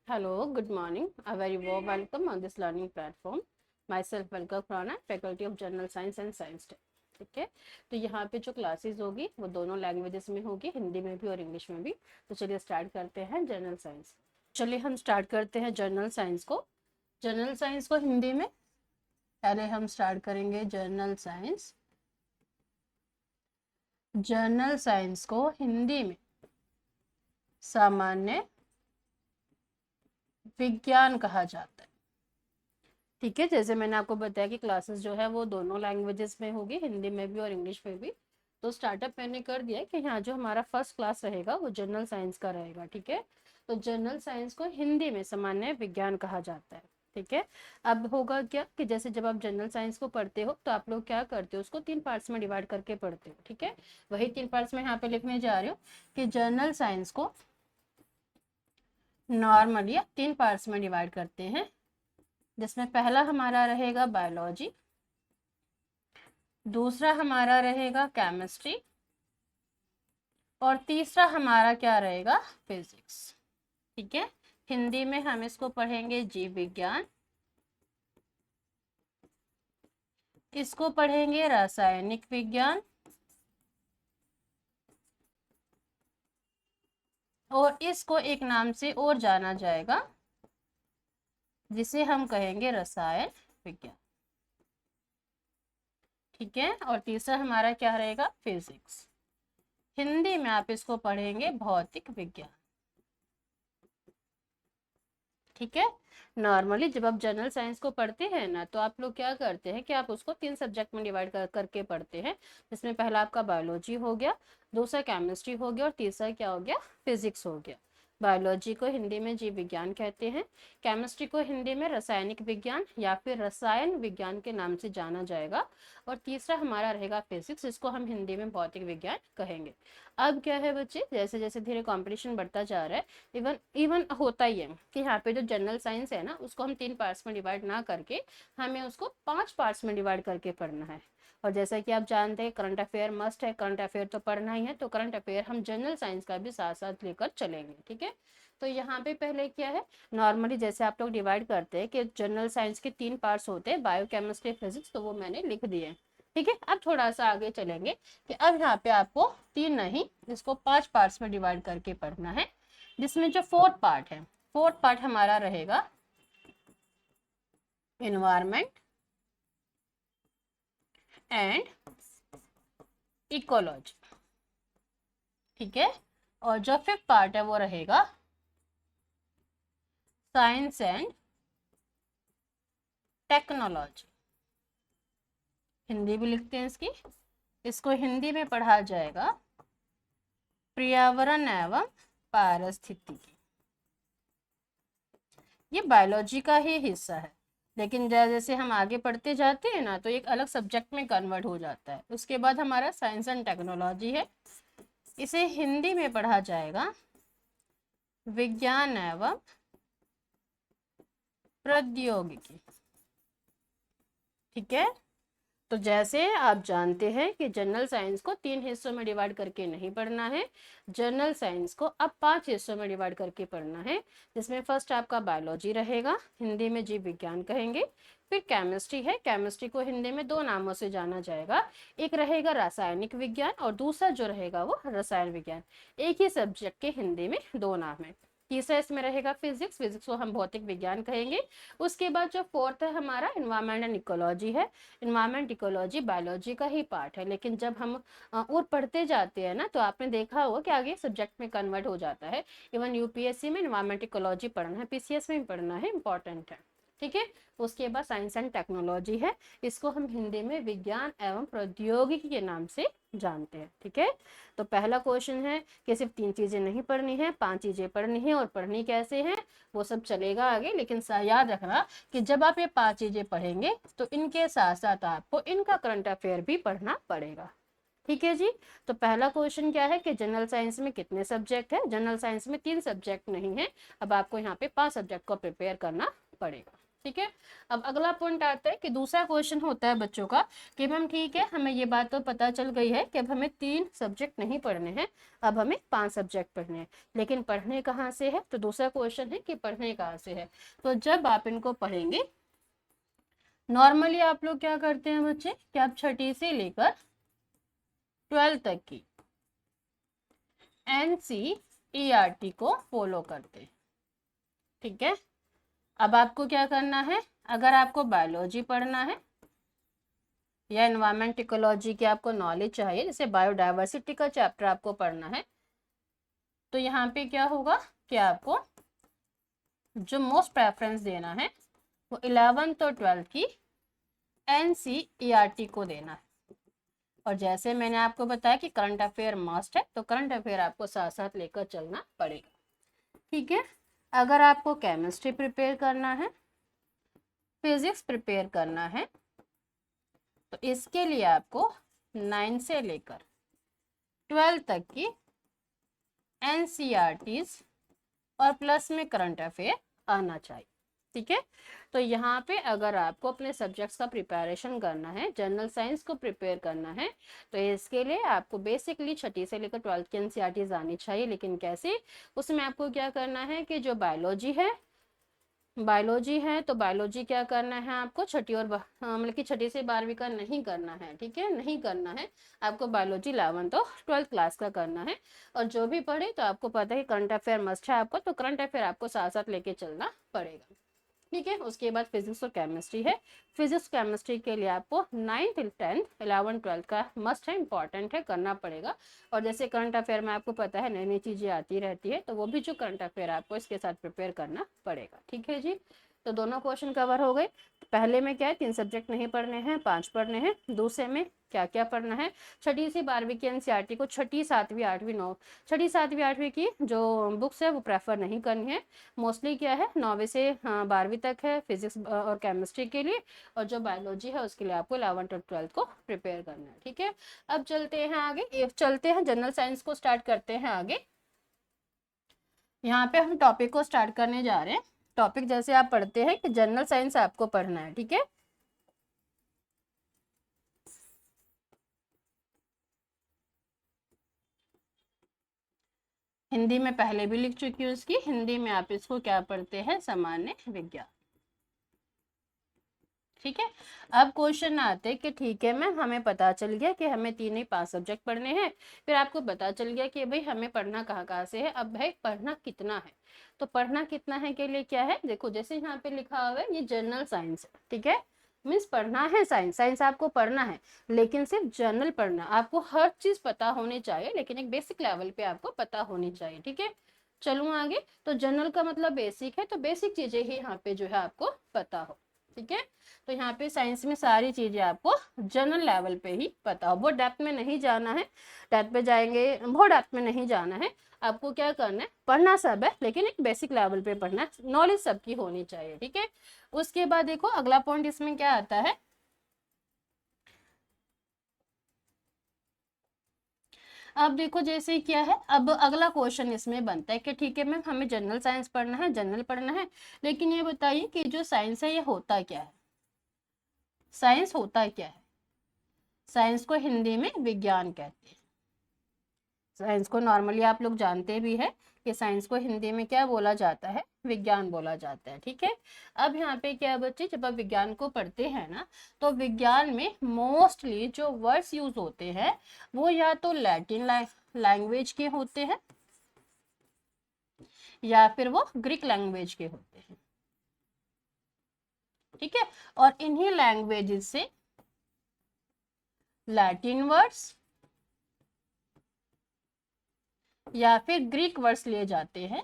Hello, good morning. A very warm welcome on this learning platform. Myself Valka Khurana, Faculty of General Science and Science Tech. ठीक है, तो यहाँ पे जो classes होगी वो दोनों लैंग्वेजेस में होगी, हिंदी में भी और इंग्लिश में भी। तो चलिए स्टार्ट करते हैं जनरल साइंस। चलिए हम स्टार्ट करते हैं जनरल साइंस को। जनरल साइंस को हिंदी में पहले हम स्टार्ट करेंगे जनरल साइंस। जनरल साइंस को हिंदी में सामान्य विज्ञान कहा जाता है। ठीक है, जैसे मैंने आपको बताया कि क्लासेस जो है वो दोनों लैंग्वेजेस में होगी, हिंदी में भी और इंग्लिश में भी। तो स्टार्टअप मैंने कर दिया कि यहाँ जो हमारा फर्स्ट क्लास रहेगा वो जनरल साइंस का रहेगा। ठीक है, तो जनरल साइंस को हिंदी में सामान्य विज्ञान कहा जाता है। ठीक है, अब होगा क्या कि जैसे जब आप जनरल साइंस को पढ़ते हो तो आप लोग क्या करते हो, उसको 3 पार्ट्स में डिवाइड करके पढ़ते हो। ठीक है, वही 3 पार्ट्स में यहाँ पे लिखने जा रही हूँ कि जनरल साइंस को नॉर्मली 3 पार्ट्स में डिवाइड करते हैं, जिसमें पहला हमारा रहेगा बायोलॉजी, दूसरा हमारा रहेगा केमिस्ट्री और तीसरा हमारा क्या रहेगा, फिजिक्स। ठीक है, हिंदी में हम इसको पढ़ेंगे जीव विज्ञान, इसको पढ़ेंगे रासायनिक विज्ञान और इसको एक नाम से और जाना जाएगा जिसे हम कहेंगे रसायन विज्ञान। ठीक है, और तीसरा हमारा क्या रहेगा, फिजिक्स। हिंदी में आप इसको पढ़ेंगे भौतिक विज्ञान। ठीक है, नॉर्मली जब आप जनरल साइंस को पढ़ते हैं ना तो आप लोग क्या करते हैं कि आप उसको 3 सब्जेक्ट में डिवाइड करके पढ़ते हैं, जिसमें पहला आपका बायोलॉजी हो गया, दूसरा केमिस्ट्री हो गया और तीसरा क्या हो गया, फिजिक्स हो गया। बायोलॉजी को हिंदी में जीव विज्ञान कहते हैं, केमिस्ट्री को हिंदी में रासायनिक विज्ञान या फिर रसायन विज्ञान के नाम से जाना जाएगा और तीसरा हमारा रहेगा फिजिक्स, इसको हम हिंदी में भौतिक विज्ञान कहेंगे। अब क्या है बच्चे, जैसे जैसे धीरे कंपटीशन बढ़ता जा रहा है, इवन इवन होता ही है कि यहाँ पे जो जनरल साइंस है ना उसको हम 3 पार्ट्स में डिवाइड ना करके हमें उसको 5 पार्ट्स में डिवाइड करके पढ़ना है। और जैसा कि आप जानते हैं करंट अफेयर मस्ट है, करंट अफेयर तो पढ़ना ही है, तो करंट अफेयर हम जनरल साइंस का भी साथ साथ लेकर चलेंगे। ठीक है, तो यहाँ पे पहले क्या है, नॉर्मली जैसे आप लोग डिवाइड करते हैं कि जनरल साइंस के 3 पार्ट्स होते हैं, बायो केमिस्ट्री फिजिक्स, तो वो मैंने लिख दिए। ठीक है, अब थोड़ा सा आगे चलेंगे कि अब यहाँ पे आपको 3 नहीं, इसको 5 पार्ट्स में डिवाइड करके पढ़ना है, जिसमें जो 4th पार्ट है, 4th पार्ट हमारा रहेगा एनवायरमेंट एंड इकोलॉजी। ठीक है, और जो 5th पार्ट है वो रहेगा साइंस एंड टेक्नोलॉजी। हिंदी भी लिखते हैं इसकी, इसको हिंदी में पढ़ा जाएगा पर्यावरण एवं पारिस्थितिकी। ये बायोलॉजी का ही हिस्सा है, लेकिन जैसे हम आगे पढ़ते जाते हैं ना तो एक अलग सब्जेक्ट में कन्वर्ट हो जाता है। उसके बाद हमारा साइंस एंड टेक्नोलॉजी है, इसे हिंदी में पढ़ा जाएगा विज्ञान एवं प्रौद्योगिकी। ठीक है, तो जैसे आप जानते हैं कि जनरल साइंस को 3 हिस्सों में डिवाइड करके नहीं पढ़ना है, जनरल साइंस को अब 5 हिस्सों में डिवाइड करके पढ़ना है, जिसमें फर्स्ट आपका बायोलॉजी रहेगा, हिंदी में जीव विज्ञान कहेंगे। फिर केमिस्ट्री है, केमिस्ट्री को हिंदी में 2 नामों से जाना जाएगा, एक रहेगा रासायनिक विज्ञान और दूसरा जो रहेगा वो रसायन विज्ञान। एक ही सब्जेक्ट के हिंदी में 2 नाम है। तीसरा इसमें रहेगा फिजिक्स, फिजिक्स को हम भौतिक विज्ञान कहेंगे। उसके बाद जो 4th है हमारा एनवायरमेंट एंड इकोलॉजी है, इन्वायरमेंट इकोलॉजी बायोलॉजी का ही पार्ट है, लेकिन जब हम और पढ़ते जाते हैं ना तो आपने देखा होगा कि आगे सब्जेक्ट में कन्वर्ट हो जाता है। इवन यूपीएससी में इन्वायरमेंट इकोलॉजी पढ़ना है, पीसीएस में भी पढ़ना है, इंपॉर्टेंट है। ठीक है, उसके बाद साइंस एंड टेक्नोलॉजी है, इसको हम हिंदी में विज्ञान एवं प्रौद्योगिकी के नाम से जानते हैं। ठीक है, तो पहला क्वेश्चन है कि सिर्फ 3 चीजें नहीं पढ़नी है, 5 चीजें पढ़नी है, और पढ़नी कैसे है वो सब चलेगा आगे, लेकिन याद रखना कि जब आप ये 5 चीजें पढ़ेंगे तो इनके साथ साथ आपको इनका करंट अफेयर भी पढ़ना पड़ेगा। ठीक है जी, तो पहला क्वेश्चन क्या है कि जनरल साइंस में कितने सब्जेक्ट है, जनरल साइंस में 3 सब्जेक्ट नहीं है, अब आपको यहाँ पे 5 सब्जेक्ट को प्रिपेयर करना पड़ेगा। ठीक है। अब अगला पॉइंट आता है कि दूसरा क्वेश्चन होता है बच्चों का कि मैम ठीक है, हमें ये बात तो पता चल गई है कि अब हमें 3 सब्जेक्ट नहीं पढ़ने हैं, अब हमें 5 सब्जेक्ट पढ़ने हैं, लेकिन पढ़ने कहाँ से है? तो दूसरा क्वेश्चन है कि पढ़ने कहाँ से है। तो जब आप इनको पढ़ेंगे, नॉर्मली आप लोग क्या करते हैं बच्चे कि आप छठी से लेकर 12 तक की NCERT को फॉलो करते हैं, ठीक है। अब आपको क्या करना है, अगर आपको बायोलॉजी पढ़ना है या एनवायरमेंट इकोलॉजी की आपको नॉलेज चाहिए, जैसे बायोडाइवर्सिटी का चैप्टर आपको पढ़ना है, तो यहाँ पे क्या होगा कि आपको जो मोस्ट प्रेफरेंस देना है वो 11th और 12th की NCERT को देना है। और जैसे मैंने आपको बताया कि करंट अफेयर मस्ट है, तो करंट अफेयर आपको साथ साथ लेकर चलना पड़ेगा, ठीक है। अगर आपको केमिस्ट्री प्रिपेयर करना है, फिजिक्स प्रिपेयर करना है, तो इसके लिए आपको 9 से लेकर 12 तक की NCERTs और प्लस में करंट अफेयर आना चाहिए, ठीक है। तो यहाँ पे अगर आपको अपने सब्जेक्ट्स का प्रिपरेशन करना है, जनरल साइंस को प्रिपेयर करना है, तो इसके लिए आपको बेसिकली छठी से लेकर 12th की NCERTs आनी चाहिए। लेकिन कैसे? उसमें आपको क्या करना है कि जो बायोलॉजी है तो बायोलॉजी क्या करना है आपको, छठी और मतलब कि छठी से 12वीं का नहीं करना है, ठीक है, नहीं करना है आपको। बायोलॉजी 11th और 12th क्लास का करना है। और जो भी पढ़े तो आपको पता है करंट अफेयर मस्ट है आपको, तो करंट अफेयर आपको साथ साथ लेके चलना पड़ेगा, ठीक है। उसके बाद फिजिक्स और केमिस्ट्री है। फिजिक्स केमिस्ट्री के लिए आपको 9th 10th 11th 12th का मस्ट है, इंपॉर्टेंट है, करना पड़ेगा। और जैसे करंट अफेयर में आपको पता है नई नई चीज़ें आती रहती है, तो वो भी जो करंट अफेयर आपको इसके साथ प्रिपेयर करना पड़ेगा, ठीक है जी। तो दोनों क्वेश्चन कवर हो गए। पहले में क्या है, 3 सब्जेक्ट नहीं पढ़ने हैं, 5 पढ़ने हैं। दूसरे में क्या क्या पढ़ना है, छठी से 12वीं की NCERT को छठी 7वीं 8वीं 9 छठी 7वीं 8वीं की जो बुक्स है वो प्रेफर नहीं करनी है। मोस्टली क्या है 9वीं से 12वीं तक है फिजिक्स और केमिस्ट्री के लिए, और जो बायोलॉजी है उसके लिए आपको 11th और 12th को प्रिपेयर करना है, ठीक है। अब चलते हैं आगे, चलते हैं जनरल साइंस को स्टार्ट करते हैं आगे। यहाँ पे हम टॉपिक को स्टार्ट करने जा रहे हैं। टॉपिक जैसे आप पढ़ते हैं कि जनरल साइंस आपको पढ़ना है, ठीक है। हिंदी में पहले भी लिख चुकी हूँ इसकी, हिंदी में आप इसको क्या पढ़ते हैं, सामान्य विज्ञान, ठीक है। अब क्वेश्चन आते हैं कि ठीक है मैम, हमें पता चल गया कि हमें 3 नहीं 5 सब्जेक्ट पढ़ने हैं। फिर आपको पता चल गया कि भाई हमें पढ़ना कहाँ कहाँ से है। अब भाई पढ़ना कितना है, तो पढ़ना कितना है के लिए क्या है, देखो जैसे यहाँ पे लिखा हुआ है ये जनरल साइंस है, ठीक है। मीन्स पढ़ना है साइंस आपको पढ़ना है, लेकिन सिर्फ जनरल पढ़ना, आपको हर चीज पता होनी चाहिए, लेकिन एक बेसिक लेवल पे आपको पता होनी चाहिए, ठीक है। चलूँ आगे, तो जनरल का मतलब बेसिक है, तो बेसिक चीजें ही यहाँ पे जो है आपको पता हो, ठीक है। तो यहाँ पे साइंस में सारी चीजें आपको जनरल लेवल पे ही पता हो, बहुत डेप्थ में नहीं जाना है। डेप्थ पे जाएंगे, बहुत डेप्थ में नहीं जाना है। आपको क्या करना है, पढ़ना सब है, लेकिन एक बेसिक लेवल पे पढ़ना है, नॉलेज सबकी होनी चाहिए, ठीक है। उसके बाद देखो अगला पॉइंट इसमें क्या आता है, अब देखो जैसे क्या है, अब अगला क्वेश्चन इसमें बनता है कि ठीक है मैम हमें जनरल साइंस पढ़ना है, जनरल पढ़ना है, लेकिन ये बताइए कि जो साइंस है ये होता क्या है, साइंस होता क्या है। साइंस को हिंदी में विज्ञान कहते हैं। साइंस को नॉर्मली आप लोग जानते भी है कि साइंस को हिंदी में क्या बोला जाता है, विज्ञान बोला जाता है, ठीक है। अब यहाँ पे क्या बच्चे, जब आप विज्ञान को पढ़ते हैं ना, तो विज्ञान में मोस्टली जो वर्ड्स यूज होते हैं वो या तो लैटिन लैंग्वेज के होते हैं या फिर वो ग्रीक लैंग्वेज के होते हैं, ठीक है। और इन्हीं लैंग्वेजेस से लैटिन वर्ड्स या फिर ग्रीक वर्ड्स लिए जाते हैं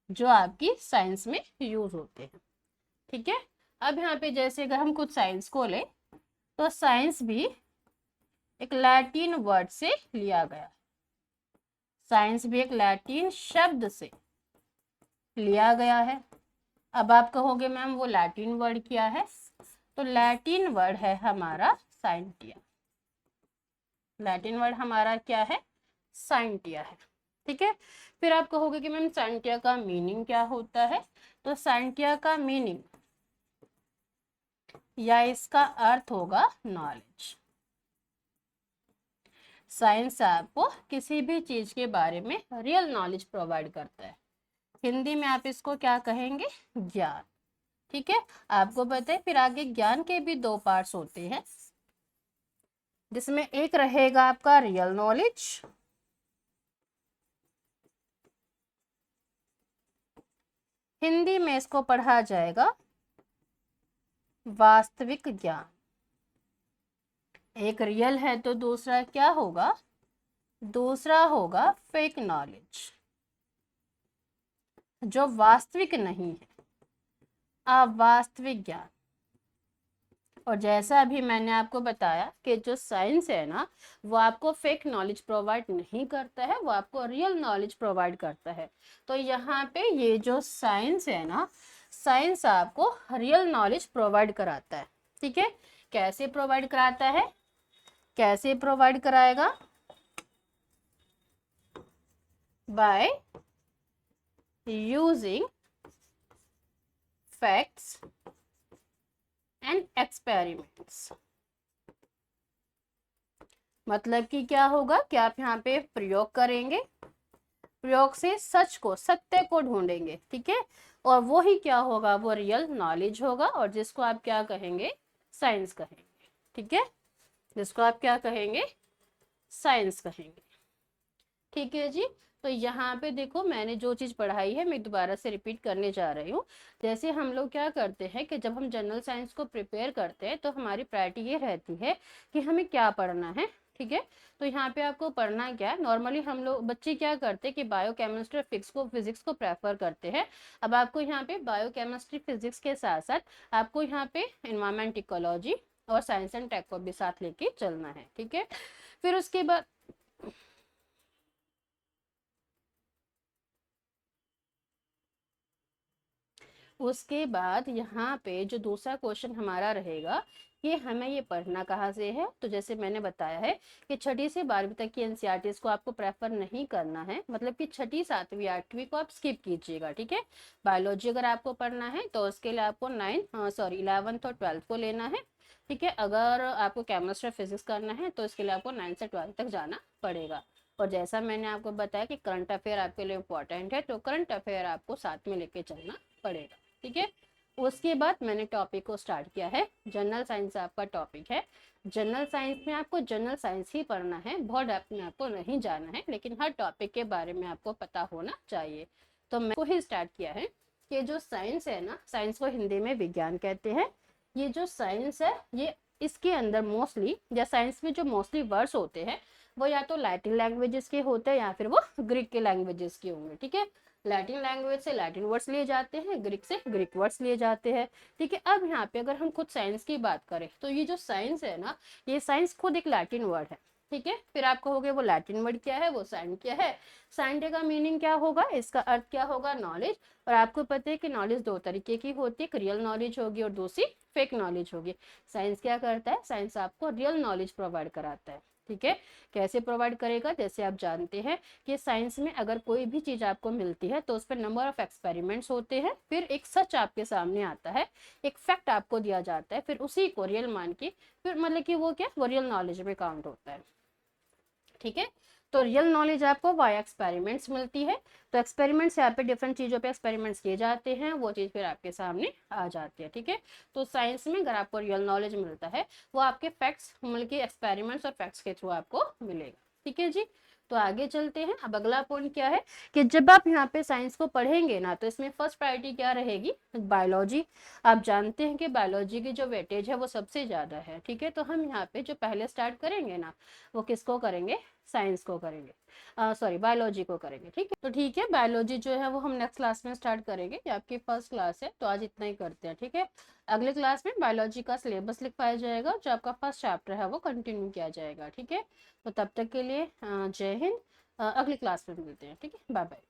जो आपकी साइंस में यूज होते हैं, ठीक है। अब यहाँ पे जैसे अगर हम कुछ साइंस को ले, तो साइंस भी एक लैटिन वर्ड से लिया गया, साइंस भी एक लैटिन शब्द से लिया गया है। अब आप कहोगे मैम वो लैटिन वर्ड क्या है, तो लैटिन वर्ड है हमारा साइंटिया, लैटिन वर्ड हमारा क्या है, साइंटिया है, ठीक है। फिर आप कहोगे कि मैम साइंटिया का मीनिंग क्या होता है, तो साइंटिया का मीनिंग या इसका अर्थ होगा नॉलेज। साइंस आपको किसी भी चीज के बारे में रियल नॉलेज प्रोवाइड करता है। हिंदी में आप इसको क्या कहेंगे? ज्ञान। ठीक है, आपको पता है फिर आगे ज्ञान के भी दो पार्ट्स होते हैं, जिसमें एक रहेगा आपका रियल नॉलेज, हिंदी में इसको पढ़ा जाएगा वास्तविक ज्ञान। एक रियल है तो दूसरा क्या होगा? दूसरा होगा फेक नॉलेज, जो वास्तविक नहीं है, अवास्तविक ज्ञान। और जैसा अभी मैंने आपको बताया कि जो साइंस है ना, वो आपको फेक नॉलेज प्रोवाइड नहीं करता है, वो आपको रियल नॉलेज प्रोवाइड करता है। तो यहाँ पे ये जो साइंस है ना, साइंस आपको रियल नॉलेज प्रोवाइड कराता है। ठीक है, कैसे प्रोवाइड कराता है? कैसे प्रोवाइड कराएगा? By using facts and experiments. मतलब कि क्या होगा कि आप यहाँ पे प्रयोग करेंगे, प्रयोग से सच को, सत्य को ढूंढेंगे। ठीक है, और वो ही क्या होगा? वो रियल नॉलेज होगा, और जिसको आप क्या कहेंगे? साइंस कहेंगे। ठीक है, जिसको आप क्या कहेंगे? साइंस कहेंगे। ठीक है जी। तो यहाँ पे देखो, मैंने जो चीज़ पढ़ाई है मैं दोबारा से रिपीट करने जा रही हूँ। जैसे हम लोग क्या करते हैं कि जब हम जनरल साइंस को प्रिपेयर करते हैं तो हमारी प्रायोरिटी ये रहती है कि हमें क्या पढ़ना है। ठीक है, तो यहाँ पे आपको पढ़ना क्या है? नॉर्मली हम लोग बच्चे क्या करते हैं कि बायो केमिस्ट्री और फिजिक्स को प्रेफर करते हैं। अब आपको यहाँ पे बायो केमिस्ट्री फिजिक्स के साथ साथ आपको यहाँ पे एनवायरमेंट इकोलॉजी और साइंस एंड टेक को भी साथ लेके चलना है। ठीक है, फिर उसके बाद यहाँ पे जो दूसरा क्वेश्चन हमारा रहेगा कि हमें ये पढ़ना कहाँ से है। तो जैसे मैंने बताया है कि छठी से 12वीं तक की एनसीईआरटीज़ को आपको प्रेफर नहीं करना है, मतलब कि छठी, 7वीं, 8वीं को आप स्किप कीजिएगा। ठीक है, बायोलॉजी अगर आपको पढ़ना है तो उसके लिए आपको 11th और 12th को लेना है। ठीक है, अगर आपको केमिस्ट्री फिजिक्स करना है तो इसके लिए आपको 9th से 12th तक जाना पड़ेगा। और जैसा मैंने आपको बताया कि करंट अफेयर आपके लिए इम्पोर्टेंट है, तो करंट अफेयर आपको साथ में लेके चलना पड़ेगा। ठीक है, उसके बाद मैंने टॉपिक को स्टार्ट किया है। जनरल साइंस आपका टॉपिक है। जनरल साइंस में आपको जनरल साइंस ही पढ़ना है, बहुत डेप्थ में आपको नहीं जाना है, लेकिन हर टॉपिक के बारे में आपको पता होना चाहिए। तो मैं को ही स्टार्ट किया है कि जो साइंस है ना, साइंस को हिंदी में विज्ञान कहते हैं। ये जो साइंस है, ये इसके अंदर मोस्टली, या साइंस में जो मोस्टली वर्ड्स होते हैं वो या तो लैटिन लैंग्वेजेस के होते हैं या फिर वो ग्रीक के लैंग्वेजेस के होंगे। ठीक है, लैटिन लैंग्वेज से लैटिन वर्ड्स लिए जाते हैं, ग्रीक से ग्रीक वर्ड्स लिए जाते हैं। ठीक है, अब यहाँ पे अगर हम खुद साइंस की बात करें तो ये जो साइंस है ना, ये साइंस खुद एक लैटिन वर्ड है। ठीक है, फिर आप कहोगे वो लैटिन वर्ड क्या है, वो साइंस क्या है? साइंस का मीनिंग क्या होगा? इसका अर्थ क्या होगा? नॉलेज। और आपको पता है कि नॉलेज दो तरीके की होती है, एक रियल नॉलेज होगी और दूसरी फेक नॉलेज होगी। साइंस क्या करता है? साइंस आपको रियल नॉलेज प्रोवाइड कराता है। ठीक है, कैसे प्रोवाइड करेगा? जैसे आप जानते हैं कि साइंस में अगर कोई भी चीज़ आपको मिलती है तो उस पर नंबर ऑफ एक्सपेरिमेंट्स होते हैं, फिर एक सच आपके सामने आता है, एक फैक्ट आपको दिया जाता है, फिर उसी को रियल मान के फिर मतलब कि वो क्या, वो रियल नॉलेज में काउंट होता है। ठीक है, तो रियल नॉलेज आपको वाया एक्सपेरिमेंट्स मिलती है। तो एक्सपेरिमेंट्स यहाँ पे डिफरेंट चीज़ों पे एक्सपेरिमेंट्स किए जाते हैं, वो चीज़ फिर आपके सामने आ जाती है। ठीक है, तो साइंस में अगर आपको रियल नॉलेज मिलता है वो आपके फैक्ट्स, मतलब कि एक्सपेरिमेंट्स और फैक्ट्स के थ्रू आपको मिलेगा। ठीक है जी, तो आगे चलते हैं। अब अगला पॉइंट क्या है कि जब आप यहाँ पे साइंस को पढ़ेंगे ना, तो इसमें फर्स्ट प्रायोरिटी क्या रहेगी? बायोलॉजी। आप जानते हैं कि बायोलॉजी की जो वेटेज है वो सबसे ज़्यादा है। ठीक है, तो हम यहाँ पे जो पहले स्टार्ट करेंगे ना, वो किसको करेंगे? साइंस को करेंगे, सॉरी बायोलॉजी को करेंगे। ठीक है, तो ठीक है, बायोलॉजी जो है वो हम नेक्स्ट क्लास में स्टार्ट करेंगे। ये आपकी फर्स्ट क्लास है तो आज इतना ही करते हैं। ठीक है, अगले क्लास में बायोलॉजी का सिलेबस लिखवाया जाएगा, जो आपका फर्स्ट चैप्टर है वो कंटिन्यू किया जाएगा। ठीक है, तो तब तक के लिए जय हिंद। अगली क्लास में मिलते हैं। ठीक है, बाय बाय।